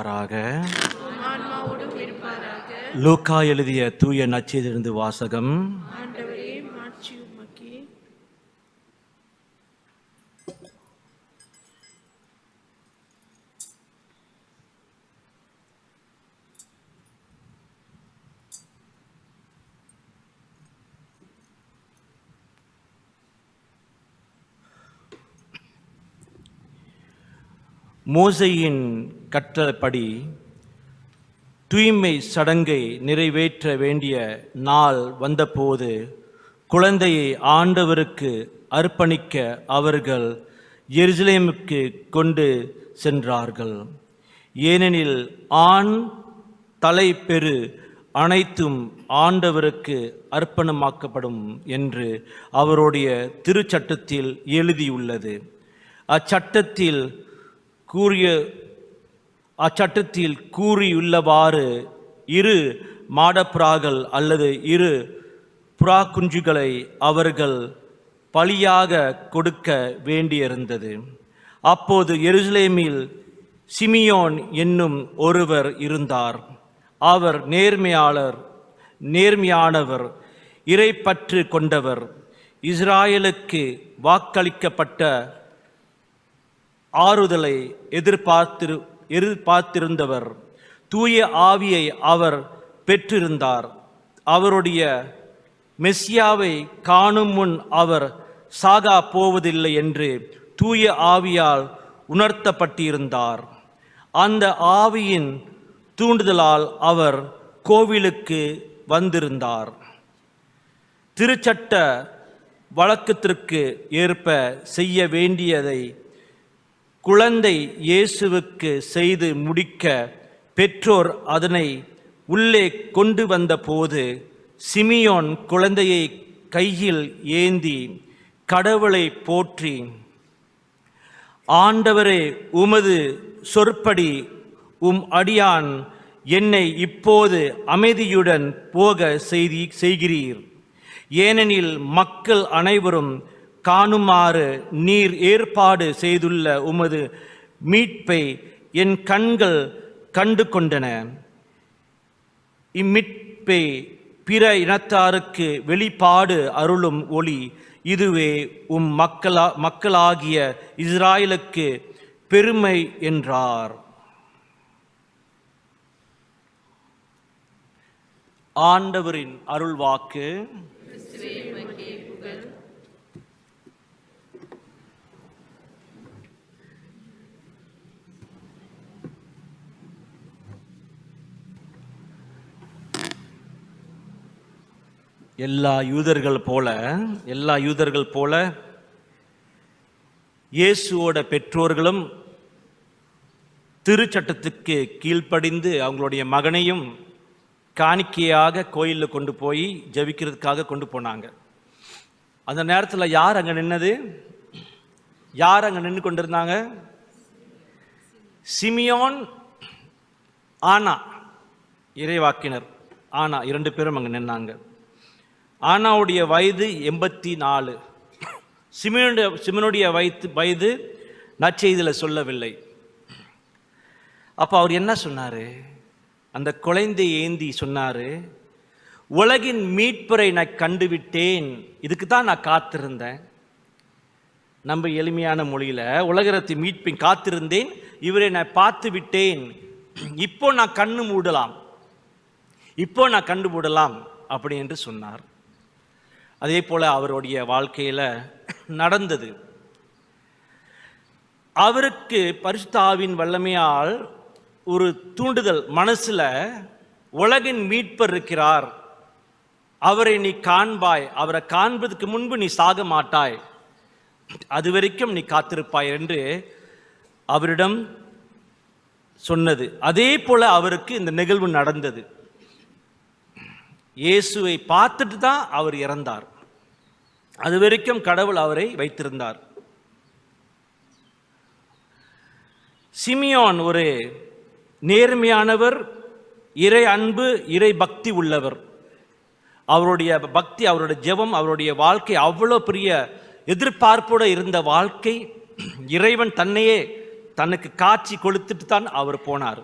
இருப்பாராக. லூக்கா எழுதிய தூய நற்செய்தியிலிருந்து வாசகம். மோசேயின் கட்டளைப்படி தூய்மை சடங்கை நிறைவேற்ற வேண்டிய நாள் வந்தபோது குழந்தையை ஆண்டவருக்கு அர்ப்பணிக்க அவர்கள் எருசலேமுக்கு கொண்டு சென்றார்கள். ஏனெனில் ஆண் தலைப்பெரு அனைத்தும் ஆண்டவருக்கு அர்ப்பணமாக்கப்படும் என்று அவருடைய திருச்சட்டத்தில் எழுதியுள்ளது. அச்சட்டத்தில் கூறியுள்ளவாறு 2 மாடப்புறாக்கள் அல்லது 2 புறா குஞ்சுகளை அவர்கள் பலியாக கொடுக்க வேண்டியிருந்தது. அப்போது எருசலேமில் சிமியோன் என்னும் ஒருவர் இருந்தார். அவர் நேர்மையானவர், இறைப்பற்று கொண்டவர், இஸ்ராயலுக்கு வாக்களிக்கப்பட்ட ஆறுதலை எதிர்பார்த்திருந்தவர். தூய ஆவியை அவர் பெற்றிருந்தார். அவருடைய மெஸ்ஸியாவை காணும் முன் அவர் சாகா போவதில்லை என்று தூய ஆவியால் உணர்த்தப்பட்டிருந்தார். அந்த ஆவியின் தூண்டுதலால் அவர் கோவிலுக்கு வந்திருந்தார். திருச்சட்ட வழக்கத்திற்கு ஏற்ப செய்ய வேண்டியதை குழந்தை இயேசுவுக்கு செய்து முடிக்க பெற்றோர் அதனை உள்ளே கொண்டு வந்த போது சிமியோன் குழந்தையை கையில் ஏந்தி கடவுளை போற்றி, ஆண்டவரே, உமது சொற்படி அடியான் என்னை இப்போது அமைதியுடன் போக செய்கிறீர். ஏனெனில் மக்கள் அனைவரும் காணுமாறு நீர் ஏற்பாடு செய்துள்ள உமது மீட்பை என் கண்கள் கண்டு கொண்டன. இம்மீட்பை பிற இனத்தாருக்கு வெளிப்பாடு அருளும் ஒளி இதுவே மக்களாகிய இஸ்ராயலுக்கு பெருமை என்றார். ஆண்டவரின் அருள்வாக்கு. எல்லா யூதர்கள் போல இயேசுவோட பெற்றோர்களும் திருச்சட்டத்துக்கு கீழ்ப்படிந்து அவங்களுடைய மகனையும் காணிக்கையாக கோயிலில் கொண்டு போய் ஜெபிக்கிறதுக்காக கொண்டு போனாங்க. அந்த நேரத்தில் யார் அங்கே நின்று கொண்டிருந்தாங்க? சிமியோன், ஆனா, இறைவாக்கினர் ஆனா, 2 பேரும் அங்கே நின்னாங்க. ஆனாவுடைய வயது 84. சிமியோனுடைய வயது நற்செய்தியில் சொல்லவில்லை. அப்போ அவர் என்ன சொன்னார்? அந்த குழந்தை ஏந்தி சொன்னார், உலகின் மீட்பரை நான் கண்டுவிட்டேன், இதுக்கு தான் நான் காத்திருந்தேன். நம்ம எளிமையான மொழியில் உலகத்தை மீட்பின் காத்திருந்தேன், இவரை நான் பார்த்து விட்டேன், இப்போ நான் கண்ணு மூடலாம் அப்படி என்று சொன்னார். அதே போல அவருடைய வாழ்க்கையில் நடந்தது. அவருக்கு பரிசுத்த ஆவியின் வல்லமையால் ஒரு தூண்டுதல் மனசுல, உலகின் மீட்பர் இருக்கிறார், அவரை நீ காண்பாய், அவரை காண்பதற்கு முன்பு நீ சாக மாட்டாய், அது வரைக்கும் நீ காத்திருப்பாய் என்று அவரிடம் சொன்னது. அதே போல அவருக்கு இந்த நிகழ்வு நடந்தது. இயேசுவை பார்த்துட்டு தான் அவர் இறந்தார். அது வரைக்கும் கடவுள் அவரை வைத்திருந்தார். சிமியோன் ஒரு நேர்மையானவர், இறை அன்பு, இறை பக்தி உள்ளவர். அவருடைய பக்தி, அவருடைய ஜெபம், அவருடைய வாழ்க்கை அவ்வளோ பெரிய எதிர்பார்ப்போடு இருந்த வாழ்க்கை. இறைவன் தன்னையே தனக்கு காட்சி கொடுத்துட்டு தான் அவர் போனார்.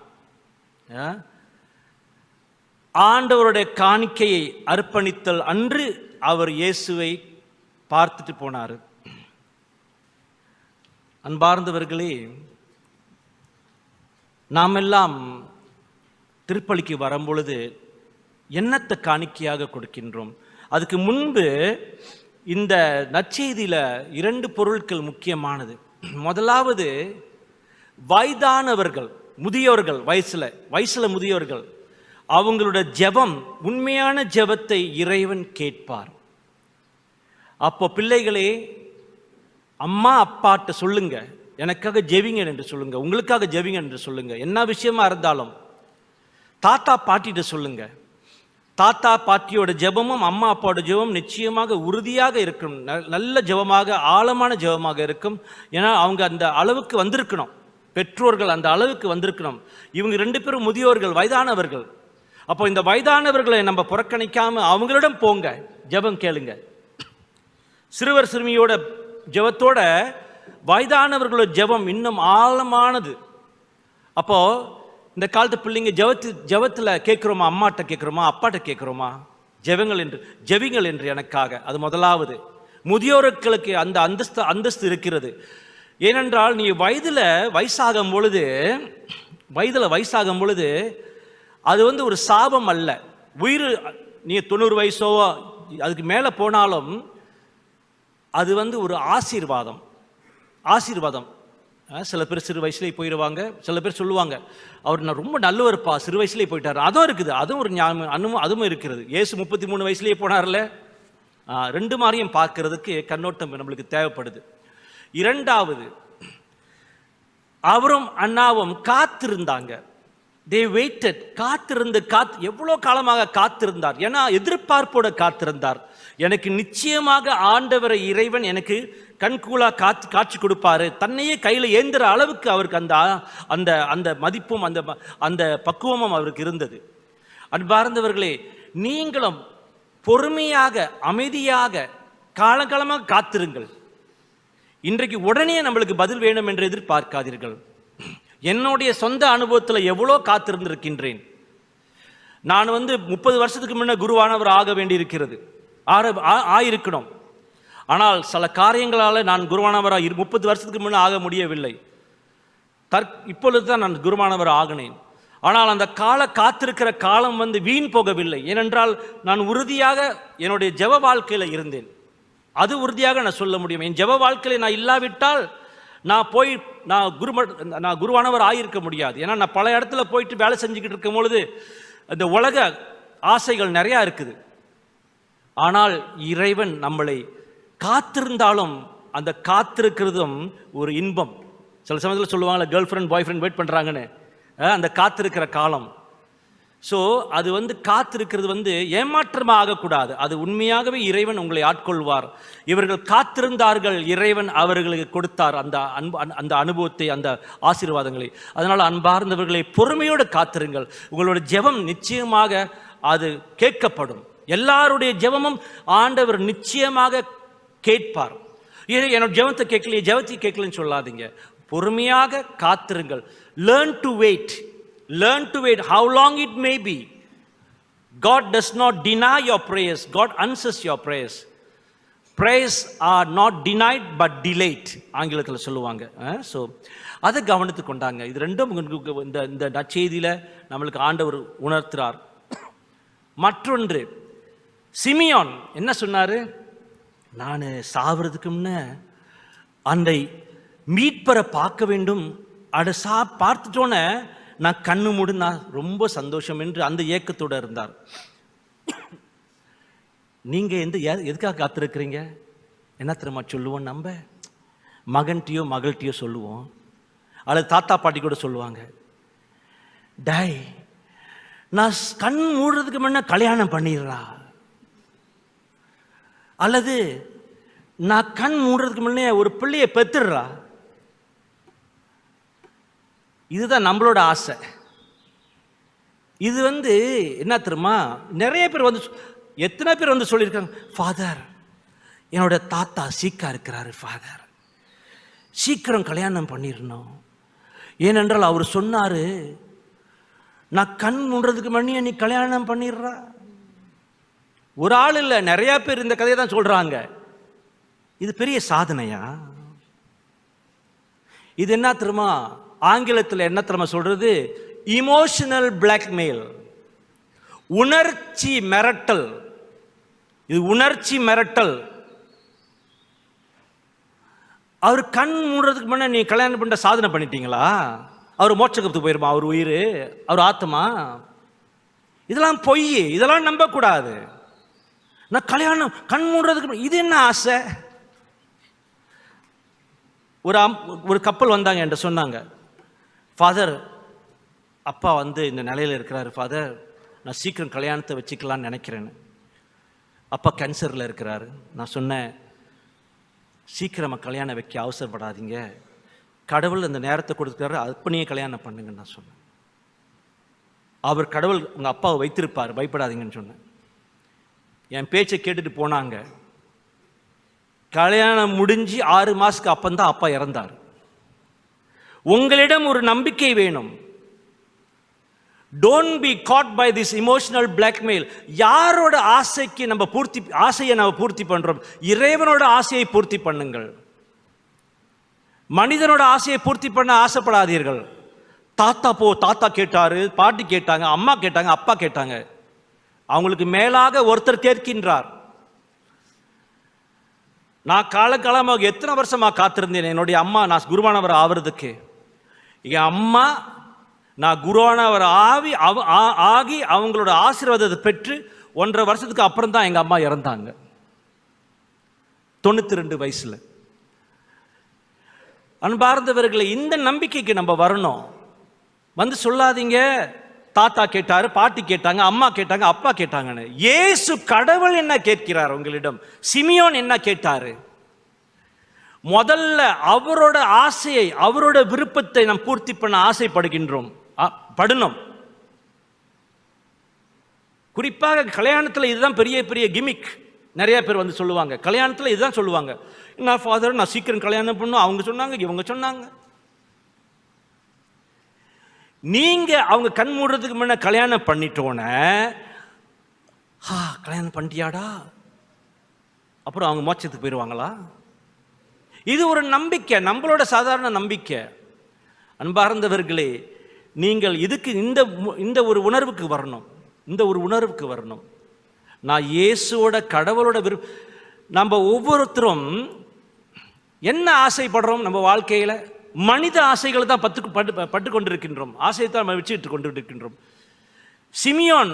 ஆண்டவருடைய காணிக்கையை அர்ப்பணித்தல் அன்று அவர் இயேசுவை பார்த்துட்டு போனார். அன்பார்ந்தவர்களே, நாம் எல்லாம் திருப்பலிக்கு வரும்பொழுது என்னத்தை காணிக்கையாக கொடுக்கின்றோம்? அதுக்கு முன்பு இந்த நற்செய்தியில் 2 பொருட்கள் முக்கியமானது. முதலாவது, வயதானவர்கள், முதியோர்கள், வயசுல முதியோர்கள், அவங்களோட ஜெபம், உண்மையான ஜெபத்தை இறைவன் கேட்பார். அப்போ பிள்ளைகளே, அம்மா அப்பாட்ட சொல்லுங்க, எனக்காக ஜெபிங்க என்று சொல்லுங்க, உங்களுக்காக ஜெபிங்க என்று சொல்லுங்க. என்ன விஷயமா இருந்தாலும் தாத்தா பாட்டிகிட்ட சொல்லுங்க. தாத்தா பாட்டியோட ஜெபமும் அம்மா அப்பாவோட ஜெபம் நிச்சயமாக உறுதியாக இருக்கும், நல்ல ஜெபமாக, ஆழமான ஜெபமாக இருக்கும். ஏன்னா அவங்க அந்த அளவுக்கு வந்திருக்கணும், பெற்றோர்கள் அந்த அளவுக்கு வந்திருக்கணும். இவங்க 2 பேரும் முதியோர்கள், வயதானவர்கள். அப்போ இந்த வயதானவர்களை நம்ம புறக்கணிக்காம அவங்களிடம் போங்க, ஜெபம் கேளுங்க. சிறுவர் சிறுமியோட ஜெபத்தோட வயதானவர்களோட ஜெபம் இன்னும் ஆழமானது. அப்போ இந்த காலத்து பிள்ளைங்க ஜெபத்தில் கேட்குறோமா? அம்மாட்ட கேட்குறோமா? அப்பாட்ட கேட்குறோமா? ஜெபிங்கள் என்று எனக்காக. அது முதலாவது. முதியோர்களுக்கு அந்த அந்தஸ்து இருக்கிறது. ஏனென்றால் நீ வயசாகும் பொழுது அது ஒரு சாபம் அல்ல. நீ 90 வயசோ அதுக்கு மேலே போனாலும் அது ஒரு ஆசீர்வாதம். சில பேர் சிறு வயசுலேயே போயிடுவாங்க. சில பேர் சொல்லுவாங்க, அவர் நான் ரொம்ப நல்லவர்ப்பா, சிறு வயசுலேயே போயிட்டார். அதுவும் இருக்குது, அதுவும் ஒரு அதுவும் இருக்கிறது. இயேசு 33 வயசுலேயே போனார்ல. 2 மாதிரியும் பார்க்கறதுக்கு கண்ணோட்டம் நம்மளுக்கு தேவைப்படுது. 2வது, அவரும் அண்ணாவும் காத்திருந்தாங்க. they waited. எவ்வளோ காலமாக காத்திருந்தார்? ஏன்னா எதிர்பார்ப்போட காத்திருந்தார். எனக்கு நிச்சயமாக ஆண்டவரை இறைவன் எனக்கு கண்கூலா காட்சி கொடுப்பாரு, தன்னையே கையில் ஏந்துற அளவுக்கு அவருக்கு அந்த மதிப்பும் அந்த பக்குவமும் அவருக்கு இருந்தது. அன்பார்ந்தவர்களே, நீங்களும் பொறுமையாக அமைதியாக காலகாலமாக காத்திருங்கள். இன்றைக்கு உடனே நம்மளுக்கு பதில் வேணும் என்று எதிர்பார்க்காதீர்கள். என்னுடைய சொந்த அனுபவத்தில் எவ்வளோ காத்திருந்திருக்கின்றேன். நான் 30 வருஷத்துக்கு முன்ன குருவானவர் ஆக வேண்டியிருக்கிறது, ஆயிருக்கணும். ஆனால் சில காரியங்களால் நான் குருவானவராக 30 வருஷத்துக்கு முன்னே ஆக முடியவில்லை. இப்பொழுது தான் நான் குருவானவர் ஆகினேன். ஆனால் அந்த காத்திருக்கிற காலம் வீண் போகவில்லை. ஏனென்றால் நான் உறுதியாக என்னுடைய ஜெப வாழ்க்கையில் இருந்தேன். அது உறுதியாக நான் சொல்ல முடியும். என் ஜெப வாழ்க்கையில் நான் இல்லாவிட்டால் நான் குருவானவர் ஆகியிருக்க முடியாது. ஏன்னா நான் பல இடத்துல போயிட்டு வேலை செஞ்சுக்கிட்டு இருக்கும் பொழுது இந்த உலக ஆசைகள் நிறையா இருக்குது. ஆனால் இறைவன் நம்மளை காத்திருந்தாலும் அந்த காத்திருக்கிறதும் ஒரு இன்பம். சில சமயத்தில் சொல்லுவாங்களே, கேர்ள் ஃப்ரெண்ட் பாய் ஃப்ரெண்ட் வெயிட் பண்ணுறாங்கன்னு, அந்த காத்திருக்கிற காலம். ஸோ அது காத்திருக்கிறது ஏமாற்றமாக ஆகக்கூடாது. அது உண்மையாகவே இறைவன் உங்களை ஆட்கொள்வார். இவர்கள் காத்திருந்தார்கள், இறைவன் அவர்களுக்கு கொடுத்தார் அந்த அனுபவத்தை, அந்த ஆசீர்வாதங்களை. அதனால் அன்பார்ந்தவர்களை பொறுமையோடு காத்திருங்கள். உங்களோட ஜெபம் நிச்சயமாக அது கேட்கப்படும். எல்லாருடைய ஜெபமும் ஆண்டவர் நிச்சயமாக கேட்பார். என்னோட ஜெபத்தை கேட்கலன்னு சொல்லாதீங்க. பொறுமையாக காத்திருங்கள். learn to wait. How long it may be. God does not deny your prayers. God answers your prayers. Prayers are not denied but delayed, ஆங்கிலத்தில் சொல்லுவாங்க. ஸோ அதை கவனித்து கொண்டாங்க. இது ரெண்டும் இந்த நற்செய்தியில் நம்மளுக்கு ஆண்டவர் உணர்த்துறார். மற்றொன்று, சிமியோன் என்ன சொன்னார்? நான் சாவறதுக்கு முன்ன அந்த மீட்பரை பார்க்க வேண்டும், அதை பார்த்துட்டோன்னே நான் கண்ணு மூடுனா ரொம்ப சந்தோஷம் என்று அந்த ஏக்கத்தோடு இருந்தார். நீங்கள் எதுக்காக காத்திருக்கிறீங்க? என்ன தெரியுமா சொல்லுவோம்? நம்ம மகன்கிட்டயோ மகள்கிட்டயோ சொல்லுவோம், அல்லது தாத்தா பாட்டி கூட சொல்லுவாங்க, டாய் நான் கண் மூடுறதுக்கு முன்ன கல்யாணம் பண்ணிடுறா, அல்லது நான் கண் மூடுறதுக்கு முன்னே ஒரு பிள்ளையை பெத்துடுறா. இதுதான் நம்மளோட ஆசை. இது என்ன தெரியுமா, நிறைய பேர் எத்தனை பேர் சொல்லியிருக்காங்க, ஃபாதர் என்னோட தாத்தா சீக்கா இருக்கிறாரு, ஃபாதர் சீக்கிரம் கல்யாணம் பண்ணிடணும். ஏனென்றால் அவர் சொன்னார், நான் கண் மூடுறதுக்கு முன்னாடி நீ கல்யாணம் பண்ணிடுறா. ஒரு ஆள் இல்லை, நிறைய பேர் இந்த கதையை தான் சொல்றாங்க. இது பெரிய சாதனையா? இது என்ன தெரியுமா? ஆங்கிலத்தில் என்ன தெரியுமா சொல்றது? இமோஷனல் பிளாக்மெயில், உணர்ச்சி மிரட்டல். இது உணர்ச்சி மிரட்டல். அவர் கண் மூடுறதுக்கு முன்னாடி நீ கல்யாணம் பண்ண சாதனை பண்ணிட்டீங்களா? அவர் மோட்சத்துக்கு போயிருமா? அவர் உயிர், அவர் ஆத்மா? இதெல்லாம் பொய், இதெல்லாம் நம்பக்கூடாது. நான் கல்யாணம் கண் மூடுறதுக்கு இது என்ன ஆசை? ஒரு கப்பல் வந்தாங்க என்கிட்ட சொன்னாங்க, ஃபாதர், அப்பா வந்து இந்த நிலையில் இருக்கிறாரு ஃபாதர், நான் சீக்கிரம் கல்யாணத்தை வச்சுக்கலான்னு நினைக்கிறேன்னு. அப்பா கேன்சரில் இருக்கிறாரு. நான் சொன்னேன், சீக்கிரமாக கல்யாணம் வைக்க அவசரப்படாதீங்க, கடவுள் அந்த நேரத்தை கொடுக்குறாரு, அப்பனையே கல்யாணம் பண்ணுங்கன்னு நான் சொன்னேன். அவர் கடவுள் உங்கள் அப்பாவை வைத்திருப்பார், பயப்படாதீங்கன்னு சொன்னேன். என் பேச்சை கேட்டுட்டு போனாங்க. கல்யாணம் முடிஞ்சு 6 மாதத்துக்கு அப்பந்தான் அப்பா இறந்தார். உங்களிடம் ஒரு நம்பிக்கை வேணும். Don't be caught by this emotional blackmail. யாரோட ஆசைக்கு ஆசையை நம்ம பூர்த்தி பண்றோம்? இறைவனோட ஆசையை பூர்த்தி பண்ணுங்கள். மனிதனோட ஆசையை பூர்த்தி பண்ண ஆசைப்படாதீர்கள். தாத்தா கேட்டாரு, பாட்டி கேட்டாங்க, அம்மா கேட்டாங்க, அப்பா கேட்டாங்க. அவங்களுக்கு மேலாக ஒருத்தர் கேட்கின்றார். நான் காலகாலமாக எத்தனை வருஷமா காத்திருந்தேன் என்னுடைய அம்மா நான் குருவானவர் ஆவறதுக்கு. என் அம்மா நான் குருவானவர் ஆகி அவங்களோட ஆசீர்வாதத்தை பெற்று 1.5 வருஷத்துக்கு அப்புறம் தான் எங்க அம்மா இறந்தாங்க, 92 வயசுல. அன்பார்ந்தவர்களை, இந்த நம்பிக்கைக்கு நம்ம வரணும். வந்து சொல்லாதீங்க தாத்தா கேட்டாரு, பாட்டி கேட்டாங்க, அம்மா கேட்டாங்க, அப்பா கேட்டாங்கன்னு. இயேசு கடவுள் என்ன கேட்கிறார் உங்களிடம்? சிமியோன் என்ன கேட்டாரு? முதல்ல அவரோட ஆசையை, அவரோட விருப்பத்தை நாம் பூர்த்தி பண்ண ஆசைப்படுகின்றோம், படணும். குறிப்பாக கல்யாணத்தில் இதுதான் பெரிய பெரிய கிமிக். நிறைய பேர் வந்து சொல்லுவாங்க, கல்யாணத்தில் இதுதான் சொல்லுவாங்க, நான் ஃபாதர் நான் சீக்கிரம் கல்யாணம் பண்ணும், அவங்க சொன்னாங்க, இவங்க சொன்னாங்க. நீங்க அவங்க கண் மூடுறதுக்கு முன்ன கல்யாணம் பண்ணிட்டோன்னே, கல்யாணம் பண்ணிட்டியாடா, அப்புறம் அவங்க மோட்சத்துக்கு போயிடுவாங்களா? இது ஒரு நம்பிக்கை, நம்மளோட சாதாரண நம்பிக்கை. அன்பார்ந்தவர்களே, நீங்கள் இதுக்கு இந்த ஒரு உணர்வுக்கு வரணும். இந்த ஒரு உணர்வுக்கு வரணும். நான் இயேசுவோட கடவுளோட நம்ம ஒவ்வொருத்தரும் என்ன ஆசைப்படுறோம் நம்ம வாழ்க்கையில? மனித ஆசைகளை தான் பட்டு கொண்டிருக்கின்றோம், ஆசையை தான் நம்ம வச்சுக்கிட்டு கொண்டு இருக்கின்றோம். சிமியோன்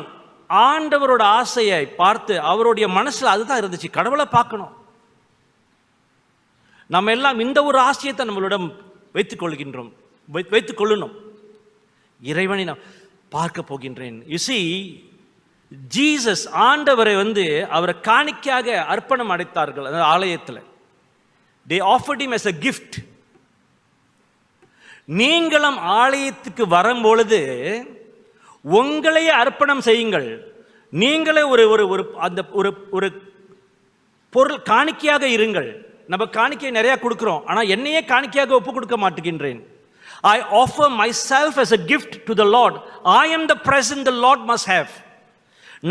ஆண்டவரோட ஆசையை பார்த்து அவருடைய மனசுல அதுதான் இருந்துச்சு, கடவுளை பார்க்கணும். நம்ம எல்லாம் இந்த ஒரு ஆசையத்தை நம்மளிடம் வைத்துக் கொள்கின்றோம், வைத்துக் கொள்ளணும். இறைவனை நான் பார்க்க போகின்றேன். You see, ஜீசஸ் ஆண்டவரை அவரை காணிக்கையாக அர்ப்பணம் அடைத்தார்கள் அந்த ஆலயத்தில். They offered him as a gift. நீங்களும் ஆலயத்துக்கு வரும்பொழுது உங்களையே அர்ப்பணம் செய்யுங்கள். நீங்களே ஒரு பொருள் காணிக்கையாக இருங்கள். நம்ம காணிக்கை நிறைய கொடுக்கிறோம், ஆனா என்னையே காணிக்கையாக ஒப்பு கொடுக்க மாட்டேங்கின்றேன். I offer myself as a gift to the Lord. I am the present the Lord must have.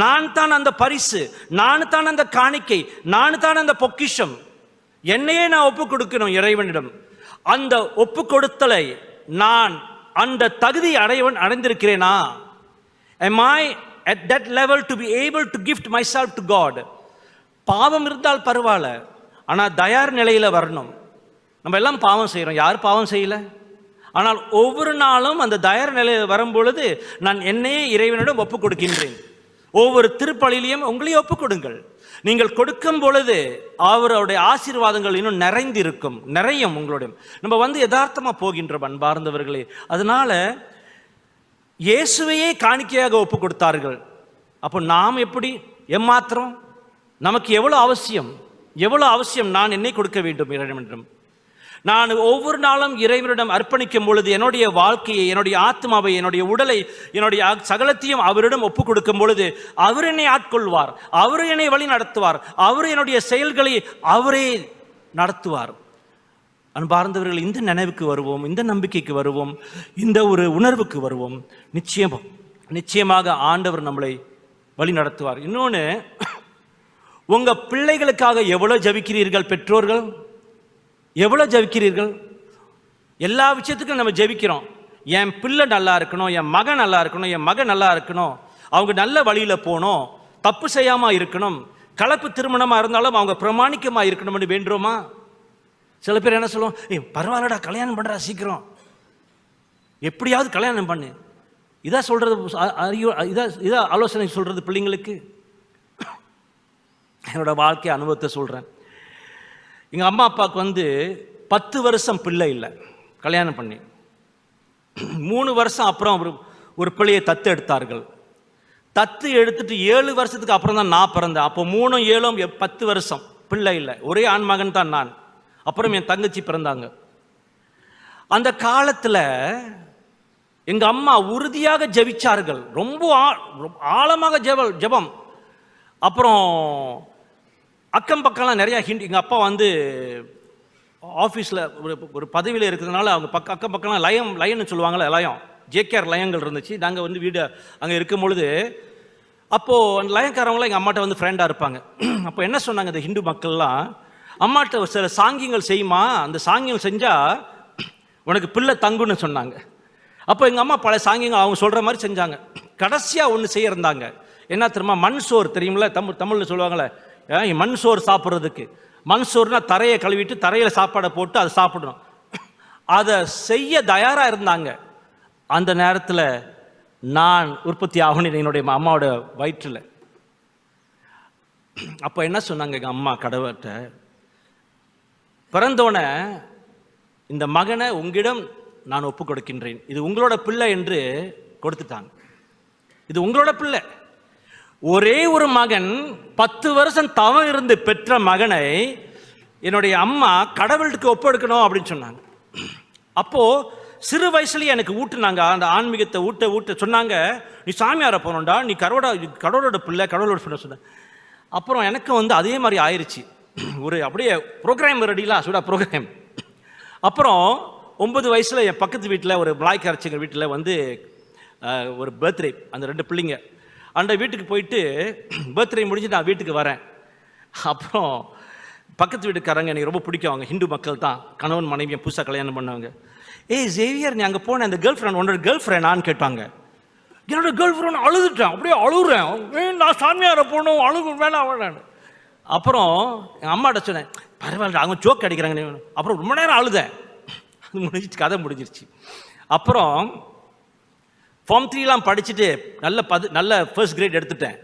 நான் தான் அந்த பரிசு, நான் தான் அந்த காணிக்கை, நான் தான் அந்த பொக்கிஷம். என்னையே நான் ஒப்பு கொடுக்கணும் இறைவனிடம். அந்த ஒப்பு கொடுத்தலை நான் அந்த தகுதி அடைந்திருக்கிறேனா? Am I at that level to be able to gift myself to God? பாவம் இருந்தால் பரவாயில்ல, ஆனா தயார் நிலையில வரணும். நம்ம எல்லாம் பாவம் செய்யறோம், யார் பாவம் செய்யல? ஆனால் ஒவ்வொரு நாளும் அந்த தயார் நிலையில் வரும்பொழுது நான் என்னையே இறைவனிடம் ஒப்பு கொடுக்கின்றேன். ஒவ்வொரு திருப்பலியிலையும் உங்களையும் ஒப்பு கொடுங்கள். நீங்கள் கொடுக்கும் பொழுது அவருடைய ஆசீர்வாதங்கள் இன்னும் நிறைந்திருக்கும், நிறையும் உங்களுடைய. நம்ம யதார்த்தமா போகின்றோம் அன்பார்ந்தவர்களே. அதனால இயேசுவையே காணிக்கையாக ஒப்பு கொடுத்தார்கள். அப்போ நாம் எப்படி ஏமாத்திரம்? நமக்கு எவ்வளவு அவசியம் நான் என்னை கொடுக்க வேண்டும் இறைவனிடம். நான் ஒவ்வொரு நாளும் இறைவனிடம் அர்ப்பணிக்கும் பொழுது என்னுடைய வாழ்க்கையை, என்னுடைய ஆத்மாவை, என்னுடைய உடலை, என்னுடைய சகலத்தையும் அவரிடம் ஒப்பு கொடுக்கும் பொழுது அவர் என்னை ஆட்கொள்வார், அவர் என்னை வழி நடத்துவார், அவர் என்னுடைய செயல்களை அவரே நடத்துவார். அன்பார்ந்தவர்கள், இந்த நினைவுக்கு வருவோம், இந்த நம்பிக்கைக்கு வருவோம், இந்த ஒரு உணர்வுக்கு வருவோம். நிச்சயம் நிச்சயமாக ஆண்டவர் நம்மளை வழி நடத்துவார். இன்னொன்று, உங்க பிள்ளைகளுக்காக எவ்வளவு ஜெபிக்கிறீர்கள்? பெற்றோர்கள் எவ்வளவு ஜெபிக்கிறீர்கள்? எல்லா விஷயத்துக்கும் நம்ம ஜெபிக்கிறோம். என் பிள்ளை நல்லா இருக்கணும், என் மகன் நல்லா இருக்கணும், என் மகன் நல்லா இருக்கணும், அவங்க நல்ல வழியில போகணும், தப்பு செய்யாம இருக்கணும், கலப்பு திருமணமா இருந்தாலும் அவங்க பிரமாணிக்கமா இருக்கணும்னு வேண்டுமா? சில பேர் என்ன சொல்லுவோம், பரவாயில்லடா கல்யாணம் பண்றா சீக்கிரம், எப்படியாவது கல்யாணம் பண்ணு. இதான் சொல்றது, இதான் ஆலோசனை சொல்றது பிள்ளைங்களுக்கு. என்னோட வாழ்க்கை அனுபவத்தை சொல்றேன். எங்க அம்மா அப்பாவுக்கு 10 வருஷம் பிள்ளை இல்லை, கல்யாணம் பண்ணி 3 வருஷம் அப்புறம் ஒரு பிள்ளையை தத்து எடுத்தார்கள். தத்து எடுத்துட்டு 7 வருஷத்துக்கு அப்புறம் தான் நான் பிறந்தேன். அப்போ 3, 7, 10 வருஷம் பிள்ளை இல்லை. ஒரே ஆண் மகன் தான் நான். அப்புறம் என் தங்கச்சி பிறந்தாங்க. அந்த காலத்துல எங்க அம்மா உறுதியாக ஜெபிச்சார்கள், ரொம்ப ஆழமாக ஜெபம். அப்புறம் அக்கம் பக்கம்லாம் நிறைய ஹிண்ட். எங்க அப்பா ஆஃபீஸில் ஒரு பதவியில் இருக்கிறதுனால அவங்க அக்கம் பக்கம்லாம் லயன்னு சொல்லுவாங்கள்ல, லயம், ஜேகேஆர் லயங்கள் இருந்துச்சு. நாங்கள் வீடு அங்கே இருக்கும் பொழுது, அப்போது அந்த லயக்காரவங்களாம் எங்கள் அம்மாட்ட ஃப்ரெண்டாக இருப்பாங்க. அப்போ என்ன சொன்னாங்க, இந்த ஹிந்து மக்கள்லாம், அம்மாட்ட சில சாங்கியங்கள் செய்யுமா, அந்த சாங்கியங்கள் செஞ்சால் உனக்கு பிள்ளை தங்குன்னு சொன்னாங்க. அப்போ எங்கள் அம்மா பல சாங்கியங்கள் அவங்க சொல்கிற மாதிரி செஞ்சாங்க. கடைசியாக ஒன்று செய்ய இருந்தாங்க. என்ன தெரியுமா? மண் சோறு தெரியுமில்ல, தமிழில் சொல்லுவாங்களே, மண் சோறு சாப்பிட்றதுக்கு. மண் சோறுனா தரையை கழுவிட்டு தரையில் சாப்பாடை போட்டு அதை சாப்பிடணும். அதை செய்ய தயாராக இருந்தாங்க. அந்த நேரத்தில் நான் உற்பத்தி ஆகணும் என்னுடைய அம்மாவோட வயிற்றில். அப்போ என்ன சொன்னாங்க எங்கள் அம்மா கடவுள்கிட்ட, பிறந்தோடனே இந்த மகனை உங்களிடம் நான் ஒப்பு கொடுக்கின்றேன், இது உங்களோட பிள்ளை என்று கொடுத்துட்டாங்க. இது உங்களோட பிள்ளை. ஒரே ஒரு மகன் 10 வருஷம் தவம் இருந்து பெற்ற மகனை என்னுடைய அம்மா கடவுளுக்கு ஒப்பெடுக்கணும் அப்படின்னு சொன்னாங்க. அப்போ சிறு வயசுலயே எனக்கு ஊட்டுனாங்க, அந்த ஆன்மீகத்தை ஊட்ட சொன்னாங்க. நீ சாமியார போனோம்டா, நீ கடவுளோட பிள்ளை, கடவுளோட பிள்ளை சொன்ன. அப்புறம் எனக்கு அதே மாதிரி ஆயிடுச்சு. ஒரு அப்படியே ப்ரோக்ராம் ரெடிலாம் சுடா ப்ரோக்ராம். அப்புறம் 9 வயசுல என் பக்கத்து வீட்டில் ஒரு மலாய்க்கு அரைச்சிங்க வீட்டில் ஒரு பர்த்டே, அந்த 2 பிள்ளைங்க. அந்த வீட்டுக்கு போயிட்டு பர்த்டே முடிஞ்சு நான் வீட்டுக்கு வரேன். அப்புறம் பக்கத்து வீட்டுக்காரங்க எனக்கு ரொம்ப பிடிக்கும், அவங்க ஹிந்து மக்கள் தான், கணவன் மனைவியை புதுசாக கல்யாணம் பண்ணவங்க. ஜேவியர், நீ அங்கே போன அந்த கேர்ள் ஃப்ரெண்ட், உன்னோட கேர்ள் ஃப்ரெண்டான்னு கேட்டாங்க. என்னோட கேர்ள் ஃப்ரெண்ட் அழுதுட்டேன், அப்படியே அழுகுறேன், நான் சாமியாரை போகணும், அழுகு வேணாம். அப்புறம் எங்கள் அம்மாட்ட சொன்னேன், பரவாயில்ல அவங்க ஜோக் அடிக்கிறாங்க. அப்புறம் ரொம்ப நேரம் அழுதேன். அது முடிஞ்சிச்சு, கதை முடிஞ்சிருச்சு. அப்புறம் ஃபார்ம் 3 படிச்சுட்டு நல்ல ஃபர்ஸ்ட் கிரேட் எடுத்துட்டேன்.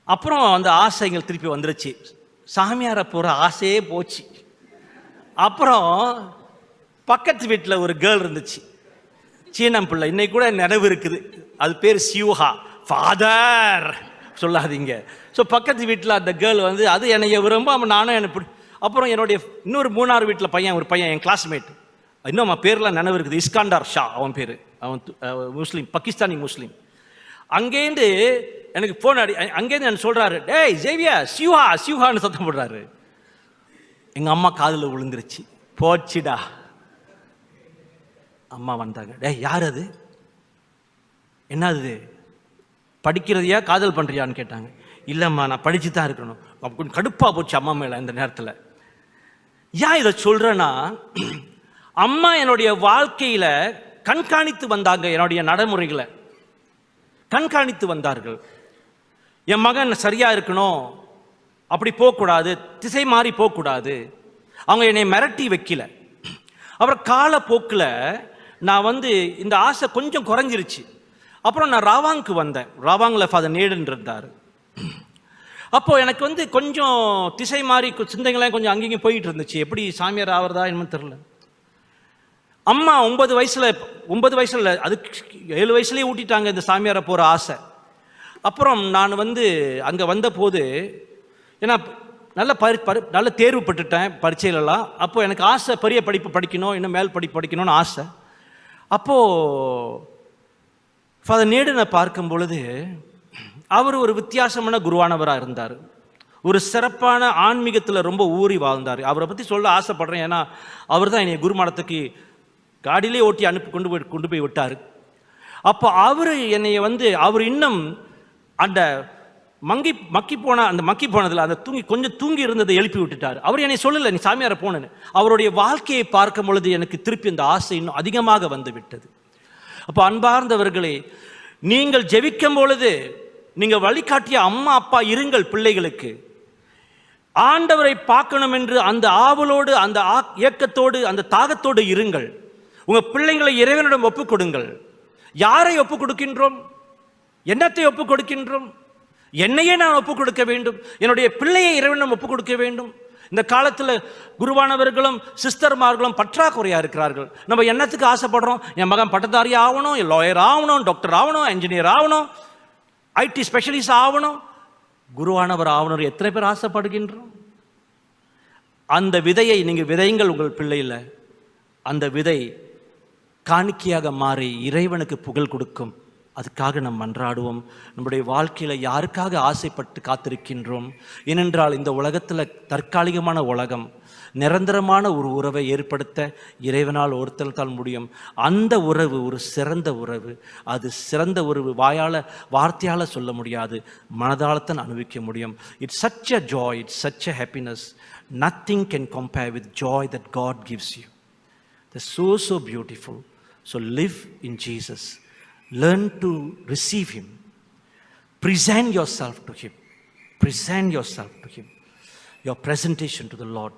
அப்புறம் அந்த ஆசைகள் திருப்பி வந்துருச்சு, சாமியாரை போகிற ஆசையே போச்சு. அப்புறம் பக்கத்து வீட்டில் ஒரு கேர்ள் இருந்துச்சு, சீனம் பிள்ளை, இன்னைக்கு கூட நினைவு இருக்குது, அது பேர் சியூஹா. ஃபாதர் சொல்லாதீங்க. ஸோ பக்கத்து வீட்டில் அந்த கேர்ள் அது என்னைய விரும்ப, நானும் எனக்கு. அப்புறம் என்னுடைய இன்னொரு 3ஆவது வீட்டில் ஒரு பையன் என் கிளாஸ்மேட், இன்னும் அவன் பேர்லாம் நினைவு இருக்குது, இஸ்காண்டார் ஷா அவன் பேர். அவன் முஸ்லீம், பாகிஸ்தானி முஸ்லீம். அங்கேருந்து எனக்கு ஃபோன் அங்கேருந்து எனக்கு சொல்கிறாரு, டேய் ஜேவியா, சியூஹான்னு சத்தம் போடுறாரு. எங்கள் அம்மா காதில் விழுந்துருச்சு, போச்சுடா. அம்மா வந்தாங்க, டேய் யார் அது, என்னது, படிக்கிறதையா காதல் பண்ணுறியான்னு கேட்டாங்க. இல்லைம்மா நான் படித்து தான் இருக்கணும். கொஞ்சம் கடுப்பாக போச்சு அம்மா மேலே இந்த நேரத்தில். ஏன் இதை சொல்கிறேன்னா, அம்மா என்னுடைய வாழ்க்கையில் கண்காணித்து வந்தாங்க, என்னுடைய நடைமுறைகளை கண்காணித்து வந்தார்கள். என் மகன் சரியா இருக்கணும், அப்படி போகக்கூடாது, திசை மாறி போகக்கூடாது. அவங்க என்னை மிரட்டி வைக்கல. அப்புறம் காலப்போக்கில் நான் இந்த ஆசை கொஞ்சம் குறைஞ்சிருச்சு. அப்புறம் நான் ராவாங்க்கு வந்தேன். ராவாங்கில் ஃபாதர் நேடன் இருந்தார். அப்போ எனக்கு கொஞ்சம் திசை மாறி சிந்தைகளாம் கொஞ்சம் அங்கேயும் போயிட்டு இருந்துச்சு. எப்படி சாமியார் ஆகிறதா என்னன்னு தெரியல. அம்மா 9 வயசுல அது 7 வயசுலேயே ஊட்டிட்டாங்க இந்த சாமியாரை போகிற ஆசை. அப்புறம் நான் அங்கே வந்த போது, ஏன்னா நல்ல தேர்வு பட்டுட்டேன் பரீட்சையிலலாம். அப்போ எனக்கு ஆசை, பெரிய படிப்பு படிக்கணும், இன்னும் மேல் படிப்பு படிக்கணும்னு ஆசை. அப்போது ஃபாதர் நேடனை பார்க்கும் பொழுது அவர் ஒரு வித்தியாசமான குருவானவராக இருந்தார். ஒரு சிறப்பான ஆன்மீகத்தில் ரொம்ப ஊறி வாழ்ந்தார். அவரை பற்றி சொல்ல ஆசைப்படுறேன், ஏன்னா அவர் தான் என்னை குருமாடத்துக்கு காடியிலே ஓட்டி கொண்டு போய் விட்டார். அப்போ அவர் என்னைய அவர் இன்னும் அந்த மக்கி போனதில் அந்த கொஞ்சம் தூங்கி இருந்ததை எழுப்பி விட்டுட்டார். அவர் என்னை சொல்லலை நீ சாமியாரை போனேன்னு. அவருடைய வாழ்க்கையை பார்க்கும் பொழுது எனக்கு திருப்பி அந்த ஆசை இன்னும் அதிகமாக வந்து விட்டது. அப்போ அன்பார்ந்தவர்களே, நீங்கள் ஜெபிக்கும் பொழுது நீங்கள் வழிகாட்டிய அம்மா அப்பா இருங்கள். பிள்ளைகளுக்கு ஆண்டவரை பார்க்கணும் என்று அந்த ஆவலோடு, அந்த ஏக்கத்தோடு, அந்த தாகத்தோடு இருங்கள். உங்க பிள்ளைங்களை இறைவனிடம் ஒப்புக் கொடுங்கள். யாரை ஒப்புக் கொடுக்கின்றோம்? என்னத்தை ஒப்புக் கொடுக்கின்றோம்? என்னையே நான் ஒப்புக் கொடுக்க வேண்டும். என்னுடைய பிள்ளையை இறைவனிடம் ஒப்புக் கொடுக்க வேண்டும். இந்த காலத்தில் குருவானவர்களும் சிஸ்டர்மார்களும் பற்றாக்குறையா இருக்கிறார்கள். நம்ம என்னத்துக்கு ஆசைப்படுறோம்? என் மகன் பட்டதாரி ஆகணும், லாயர் ஆகணும், டாக்டர் ஆகணும், என்ஜினியர் ஆகணும், ஐடி ஸ்பெஷலிஸ்ட் ஆகணும், குருவானவர் ஆகணும். எத்தனை பேர் ஆசைப்படுகின்றோம்? அந்த விதையை நீங்க விதையுங்கள் உங்கள் பிள்ளையில. அந்த விதை காணிக்கையாக மாறி இறைவனுக்கு புகழ் கொடுக்கும். அதுக்காக நாம் மன்றாடுவோம். நம்முடைய வாழ்க்கையில் யாருக்காக ஆசைப்பட்டு காத்திருக்கின்றோம்? ஏனென்றால் இந்த உலகத்தில் தற்காலிகமான உலகம், நிரந்தரமான ஒரு உறவை ஏற்படுத்த இறைவனால் ஒருத்தல் முடியும். அந்த உறவு ஒரு சிறந்த உறவு. அது சிறந்த உறவு வார்த்தையால் சொல்ல முடியாது, மனதால்தான் அனுபவிக்க முடியும். It's such a joy, it's such a happiness. Nothing can compare with joy that God gives you. That's so beautiful. So live in Jesus. Learn to receive Him. Present yourself to Him. Present yourself to Him. Your presentation to the Lord.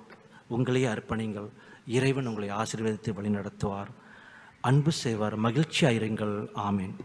உங்களையே அர்ப்பணிங்கள். இறைவன் உங்களை ஆசீர்வதித்து வழி நடத்துவார், அன்பு செய்வார். மகிழ்ச்சியாயிருங்கள். ஆமென்.